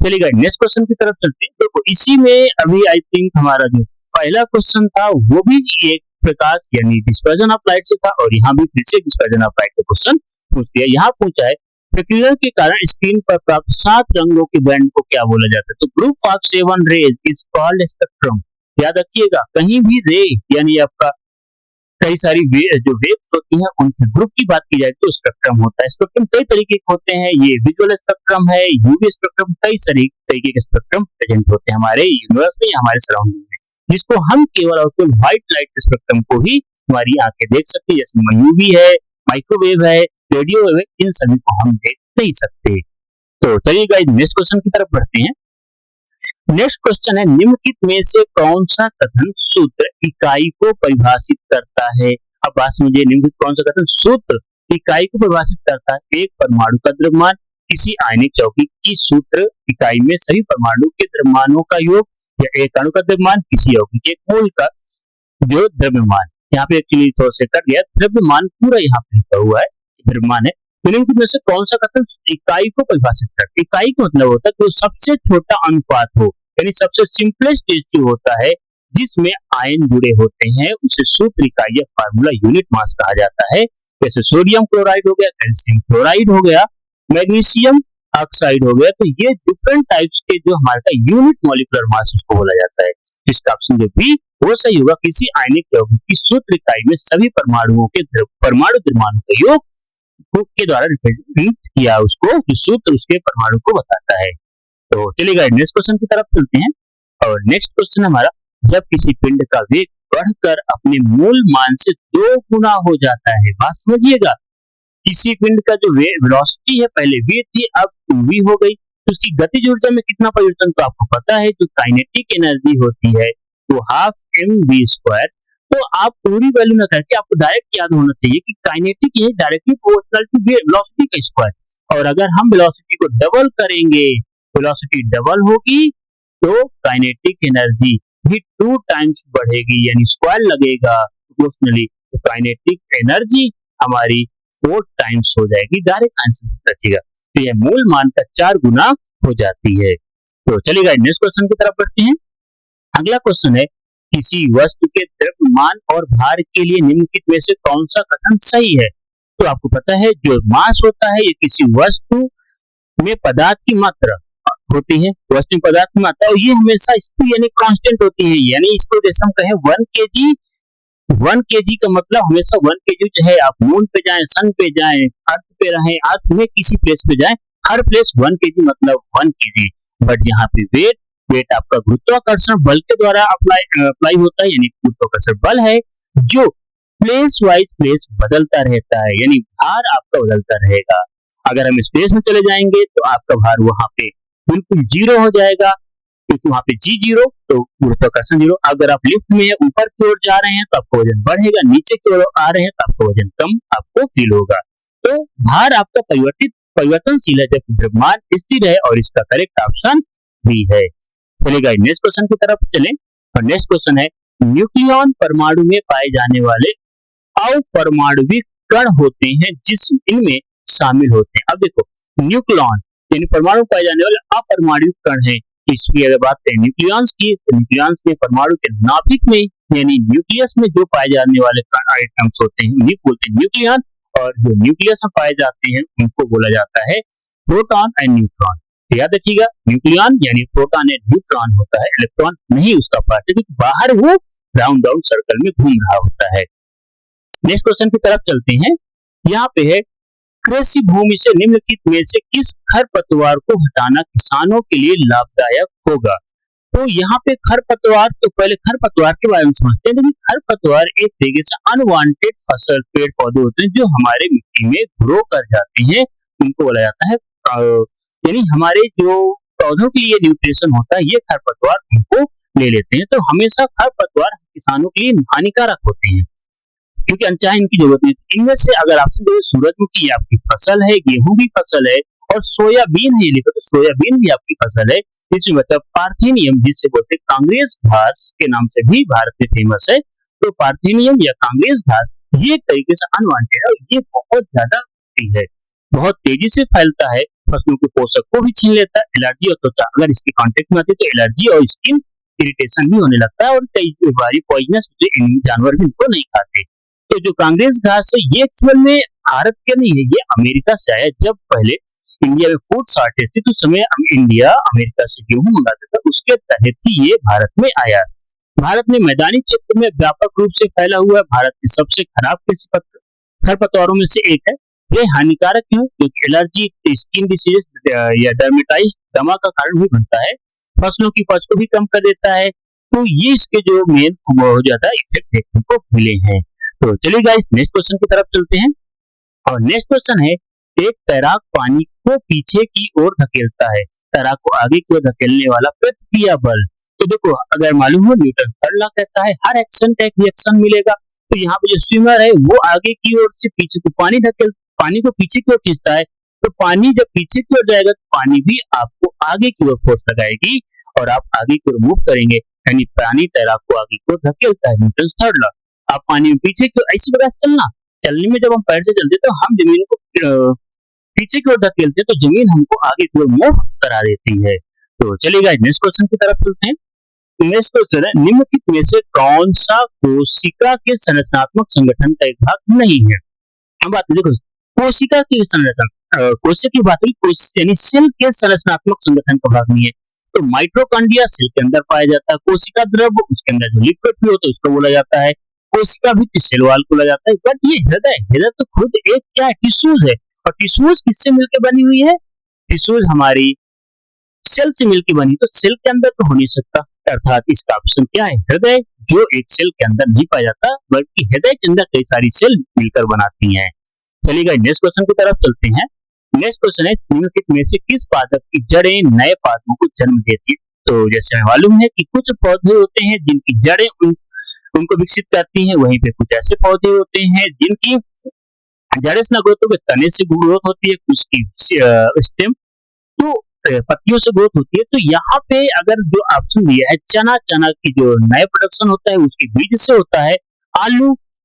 चलिए नेक्स्ट क्वेश्चन की तरफ चलते हैं। देखो इसी में अभी आई थिंक हमारा जो पहला क्वेश्चन था वो भी एक प्रकाश यानी डिस्पर्जन ऑफ लाइट से था, और यहाँ भी फिर से डिस्पर्जन ऑफ लाइट का क्वेश्चन पूछ दिया। यहाँ पूछा है प्रक्रिया के कारण स्क्रीन पर प्राप्त 7 रंगों के बैंड को क्या बोला जाता है? तो group of 7 rays is called spectrum. याद रखिएगा, कहीं भी रे यानी आपका कई सारी जो वेव्स होती हैं उनके ग्रुप की बात की जाए तो स्पेक्ट्रम होता है। स्पेक्ट्रम कई तरीके के होते हैं, ये विजुअल स्पेक्ट्रम है, यूवी स्पेक्ट्रम, कई सारी तरीके के स्पेक्ट्रम प्रेजेंट होते हैं हमारे यूनिवर्स में या हमारे सराउंडिंग में, जिसको हम केवल और केवल व्हाइट लाइट स्पेक्ट्रम को ही हमारी आंखें देख सकती है, जैसे यूवी है, माइक्रोवेव है, रेडियो वेव है, इन सभी को हम देख नहीं सकते। तो चलिए गाइस नेक्स्ट क्वेश्चन की तरफ बढ़ते हैं। नेक्स्ट क्वेश्चन है, निम्नलिखित में से कौन सा कथन सूत्र इकाई को परिभाषित करता है? अब बात समझिए, निम्नलिखित कौन सा कथन सूत्र इकाई को परिभाषित करता है? एक परमाणु का द्रव्यमान किसी आयनिक चौकी की सूत्र इकाई में सभी परमाणु के द्रव्यमानों का योग, या एक अणु का द्रव्यमान किसी यौगिक एक मूल का जो द्रव्यमान, यहाँ पे एक्चुअली थोड़ा सा कट गया, द्रव्यमान पूरा यहाँ पे लिखा हुआ है द्रव्यमान है। निम्नलिखित में से कौन सा कथन इकाई को परिभाषित करता है? इकाई का मतलब होता है कि सबसे छोटा अनुपात हो, यानी सबसे सिंपलेस्ट रेशियो होता है जिसमें आयन जुड़े होते हैं, उसे सूत्र इकाई या फार्मूला यूनिट मास कहा जाता है। जैसे सोडियम क्लोराइड हो गया, कैल्शियम क्लोराइड हो गया, मैग्नीशियम ऑक्साइड हो गया। तो ये डिफरेंट टाइप्स के जो हमारे का यूनिट मॉलिक्यूलर मास उसको बोला जाता है। इसका ऑप्शन जो बी वो सही होगा, किसी आयनिक यौगिक की सूत्र इकाई में सभी परमाणुओं के परमाणु द्रव्यमानों का योग के द्वारा रिप्रेजेंट किया, उसको जो सूत्र उसके परमाणु को बताता है। तो चलिए नेक्स्ट क्वेश्चन की तरफ चलते हैं। और नेक्स्ट क्वेश्चन हमारा, जब किसी पिंड का वेग बढ़कर अपने मूल मान से 2 गुना हो जाता है, बात समझिएगा, किसी पिंड का जो वेलोसिटी है पहले v थी अब 2v हो गई, तो उसकी गतिज ऊर्जा में कितना परिवर्तन, तो आपको पता है जो काइनेटिक एनर्जी होती है वो हाफ mv²। तो आप पूरी वैल्यू ना करके आपको डायरेक्ट याद होना चाहिए कि काइनेटिक ये डायरेक्टली प्रोपोर्शनल टू वेलोसिटी का स्क्वायर, और अगर हम वेलोसिटी को डबल करेंगे, वेलोसिटी डबल होगी तो काइनेटिक एनर्जी भी 2 टाइम्स बढ़ेगी, यानी स्क्वायर लगेगा प्रोपोर्शनली, तो काइनेटिक एनर्जी हमारी 4 टाइम्स हो जाएगी। डायरेक्ट आंसर से रखिएगा, तो यह मूल मान का 4 गुना हो जाती है। तो चलिए नेक्स्ट क्वेश्चन की तरफ बढ़ते हैं। अगला क्वेश्चन है, किसी वस्तु के द्रव्यमान और भार के लिए निम्नलिखित में से कौन सा कथन सही है? तो आपको पता है जो मास होता है ये किसी वस्तु में पदार्थ की मात्रा होती है, वस्तु में पदार्थ की मात्रा, और ये हमेशा स्थिर यानी कांस्टेंट होती है, यानी इसको जैसे हम कहें 1 kg का मतलब हमेशा 1 kg, चाहे आप मून पे जाएं, सन पे जाएं, अर्थ पे रहें, अर्थ में किसी प्लेस पे जाएं, हर प्लेस 1 kg मतलब 1 kg। बट यहाँ पे वेट आपका गुरुत्वाकर्षण बल के द्वारा अप्लाई होता है, यानी गुरुत्वाकर्षण बल है जो प्लेस वाइज प्लेस बदलता रहता है, यानी भार आपका बदलता रहेगा। अगर हम स्पेस में चले जाएंगे तो आपका भार वहां पे बिल्कुल जीरो हो जाएगा, क्योंकि वहां पे जी जीरो तो गुरुत्वाकर्षण जीरो। अगर आप लिफ्ट में ऊपर की ओर जा रहे हैं तो आपका वजन बढ़ेगा, नीचे की ओर आ रहे हैं तो आपका वजन कम आपको फील होगा। तो भार आपका परिवर्तनशील है जब द्रव्यमान स्थिर है, और इसका करेक्ट ऑप्शन बी है। चलिए नेक्स्ट क्वेश्चन की तरफ चलें, और नेक्स्ट क्वेश्चन है न्यूक्लियॉन परमाणु में पाए जाने वाले अपरमाणविक कण होते हैं जिसमें इनमें शामिल होते हैं। अब देखो न्यूक्लियॉन यानी परमाणु पाए जाने वाले अपरमाणविक कण है। इसकी अगर बात करें न्यूक्लियॉन्स की, तो न्यूक्लियॉन्स में परमाणु के नाभिक में यानी न्यूक्लियस में जो पाए जाने वाले आइटम्स होते हैं उन्हीं को बोलते हैं न्यूक्लियॉन, और जो न्यूक्लियस में पाए जाते हैं उनको बोला जाता है प्रोटॉन एंड न्यूट्रॉन। याद रखिएगा न्यूक्लियॉन यानी प्रोटॉन एंड न्यूट्रॉन होता है, इलेक्ट्रॉन नहीं उसका पार्ट है, क्योंकि बाहर वो राउंड राउंड सर्कल में घूम रहा होता है। नेक्स्ट क्वेश्चन की तरफ चलते हैं। यहाँ पे है कृषि भूमि से निम्नलिखित में से किस खरपतवार को हटाना किसानों के लिए लाभदायक होगा। तो यहाँ पे खरपतवार, तो पहले खरपतवार के बारे में समझते हैं। देखिए खरपतवार एक तरीके से अनवांटेड फसल पेड़ पौधे होते हैं जो हमारे मिट्टी में ग्रो कर जाते हैं, उनको बोला जाता है यानी हमारे जो पौधों के लिए न्यूट्रिशन होता है ये खरपतवार उनको ले लेते हैं। तो हमेशा खरपतवार किसानों के लिए हानिकारक होते हैं, क्योंकि अनचाहे इनकी जरूरत नहीं। इनमें से अगर आपसे देखो सूरजमुखी आपकी फसल है, गेहूं भी फसल है, और सोयाबीन है, ये लिखो तो सोयाबीन भी आपकी फसल है। इसमें मतलब पार्थेनियम जिससे बोलते हैं कांग्रेस घास के नाम से भी भारत में फेमस है। तो पार्थेनियम या कांग्रेस घास ये एक तरीके से अनवांटेड है, ये बहुत ज्यादा है, बहुत तेजी से फैलता है, फसलों के पोषक को भी छीन लेता है। एलर्जी और त्वचा अगर इसके कांटेक्ट में आती है तो एलर्जी और स्किन इरिटेशन भी होने लगता है, और कई बार पॉइजनस जानवर भी इनको नहीं खाते। तो जो कांग्रेस घास है ये एक्चुअल में भारत के नहीं है, ये अमेरिका से आया। जब पहले इंडिया में फूड शॉर्टेज थी तो उस समय इंडिया अमेरिका से गेहूं मंगाता था, उसके तहत ही ये भारत में आया। भारत में मैदानी क्षेत्र में व्यापक रूप से फैला हुआ भारत के सबसे खराब कृषि खरपतवारों में से एक है। ये हानिकारक क्यों? क्योंकि एलर्जी, स्किन डिसीज या डर्मेटाइटिस दमा का कारण भी बनता है, फसलों की उपज को भी कम कर देता है। तो ये इसके जो मेन बहुत ज्यादा इफेक्ट देखने को मिले हैं। तो चलिए गाइस नेक्स्ट क्वेश्चन की तरफ चलते हैं, और नेक्स्ट क्वेश्चन है एक तैराक पानी को पीछे की ओर धकेलता है, तैराक को आगे की ओर धकेलने वाला प्रतिक्रिया बल। तो देखो अगर मालूम हो न्यूटन थर्ड लॉ कहता है हर एक्शन का एक रिएक्शन मिलेगा। तो यहाँ पे जो स्विमर है वो आगे की ओर से पीछे को पानी को पीछे की ओर खींचता है, तो पानी जब पीछे की ओर जाएगा तो पानी भी आपको आगे की ओर फोर्स लगाएगी और आप आगे की ओर मूव करेंगे, यानी पानी तैराक को आगे की ओर धकेलता है, न्यूटन थर्ड लॉ। आप पानी में पीछे की ओर ऐसी प्रकार चलने में जब हम पैर से चलते तो हम जमीन को पीछे की ओर धकेलते तो जमीन हमको आगे की ओर मूव करा देती है। तो चलिए नेक्स्ट क्वेश्चन की तरफ चलते हैं। नेक्स्ट क्वेश्चन है निम्नलिखित में से कौन सा कोशिका के संरचनात्मक संगठन का एक भाग नहीं है। हम बात देखो कोशिका की संरचना, कोशिका की बात हुई यानी सेल के संरचनात्मक संगठन का भाग नहीं है। तो माइटोकॉन्ड्रिया सेल के अंदर पाया जाता है, कोशिका द्रव उसके अंदर जो लिक्विड भी होता है उसको बोला जाता है, कोशिका भी सेल वॉल को बोला जाता है। बट ये हृदय तो खुद एक क्या है, टिश्यूज है, और टिश्यूज किससे मिलकर बनी हुई है? टिश्यूज हमारी सेल से मिलकर बनी, तो सेल के अंदर तो हो नहीं सकता, अर्थात इसका ऑप्शन क्या है हृदय, जो एक सेल के अंदर नहीं पाया जाता बल्कि हृदय के अंदर कई सारी सेल मिलकर बनाती हैं। चलिए नेक्स्ट क्वेश्चन की तरफ चलते हैं। नेक्स्ट क्वेश्चन है निम्नलिखित में से किस पादप की जड़ें नए पादपों को जन्म देती है। तो जैसे हमें मालूम है कि कुछ पौधे होते हैं जिनकी जड़ें उनको विकसित करती हैं, वहीं पे कुछ ऐसे पौधे होते हैं जिनकी जड़ें से ग्रोथ होकर तने से ग्रोथ होती है, कुछ की स्टेम तो पत्तियों से ग्रोथ होती है। तो यहाँ पे अगर जो ऑप्शन दिया है चना की जो नए प्रोडक्शन होता है उसके बीज से होता है,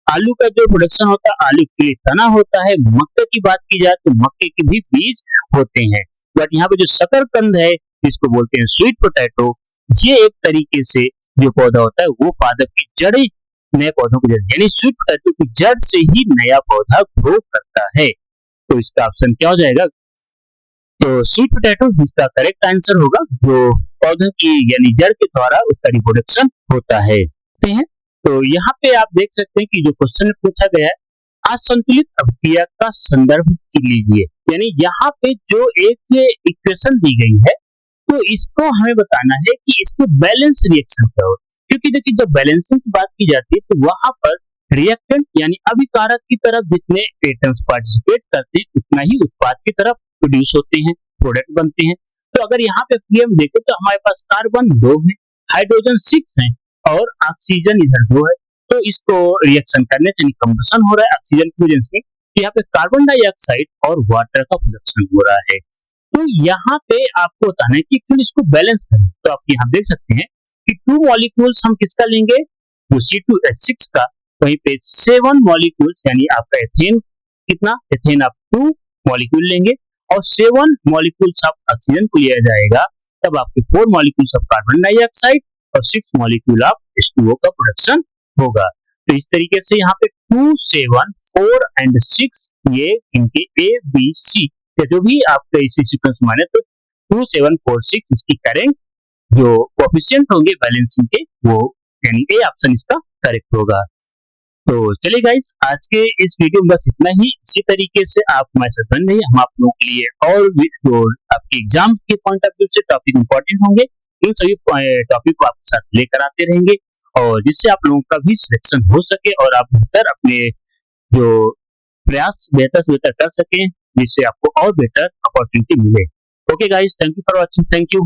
आलू का जो प्रोडक्शन होता है आलू के लिए तना होता है, मक्के की बात की जाए तो मक्के के भी बीज होते हैं। बट यहाँ पे जो शकरकंद है जिसको बोलते हैं स्वीट पोटैटो, ये एक तरीके से जो पौधा होता है वो पादप की जड़ें नए पौधों को देती है, यानी स्वीट पोटैटो की जड़ से ही नया पौधा ग्रो करता है। तो इसका ऑप्शन क्या हो जाएगा? तो स्वीट पोटैटो इसका करेक्ट आंसर होगा, जो पौधे की यानी जड़ के द्वारा उसका रिप्रोडक्शन होता है। तो यहाँ पे आप देख सकते हैं कि जो क्वेश्चन पूछा गया है असंतुलित अभिक्रिया का संदर्भ लीजिए, यानी यहाँ पे जो एक इक्वेशन दी गई है तो इसको हमें बताना है कि इसको बैलेंस रिएक्शन क्या हो। क्योंकि देखिए जब बैलेंसिंग की बात की जाती है तो वहां पर रिएक्टेंट यानी अभिकारक की तरफ जितने एटम्स पार्टिसिपेट करते हैं उतना ही उत्पाद की तरफ प्रोड्यूस होते हैं, प्रोडक्ट बनते हैं। तो अगर यहाँ पे पीएम देखें तो हमारे पास कार्बन 2 है, हाइड्रोजन 6 है और ऑक्सीजन इधर 2 है। तो इसको रिएक्शन करने से कंबशन हो रहा है ऑक्सीजन की प्रेजेंस में, तो यहाँ पे कार्बन डाइऑक्साइड और वाटर का प्रोडक्शन हो रहा है। तो यहाँ पे आपको बताना है कि फिर इसको बैलेंस करें। तो आप यहाँ देख सकते हैं कि 2 मॉलिक्यूल्स हम किसका लेंगे, जो C2H6 का, वहीं पे 7 मॉलिक्यूल्स यानी आपका एथेन, कितना एथेन आप 2 मॉलिक्यूल लेंगे और 7 मॉलिक्यूल्स ऑफ ऑक्सीजन को लिया जाएगा, तब आपके 4 मॉलिक्यूल्स ऑफ कार्बन डाइऑक्साइड और 6 मॉलिक्यूल ऑफ H2O का प्रोडक्शन होगा। तो इस तरीके से यहाँ पे 2, 7, 4 एंड 6 ये इनके A, B, C जो भी आपके इसी सीक्वेंस माने तो 2, 7, 4, 6 इसकी करेंट जो कोएफिशिएंट होंगे बैलेंसिंग के वो यानी ए ऑप्शन इसका करेक्ट होगा। तो चलिए गाइस, आज के इस वीडियो में बस इतना ही। इसी तरीके से आप हमारे साथ बन रहिए, हम आप लोगों के लिए और भी जो आपके एग्जाम के पॉइंट ऑफ व्यू से टॉपिक इंपॉर्टेंट होंगे, इन सभी टॉपिक को आपके साथ लेकर आते रहेंगे और जिससे आप लोगों का भी सिलेक्शन हो सके और आप बेहतर अपने जो प्रयास बेहतर से बेहतर कर सकें, जिससे आपको और बेटर अपॉर्चुनिटी मिले। Okay guys, thank you for watching, thank you.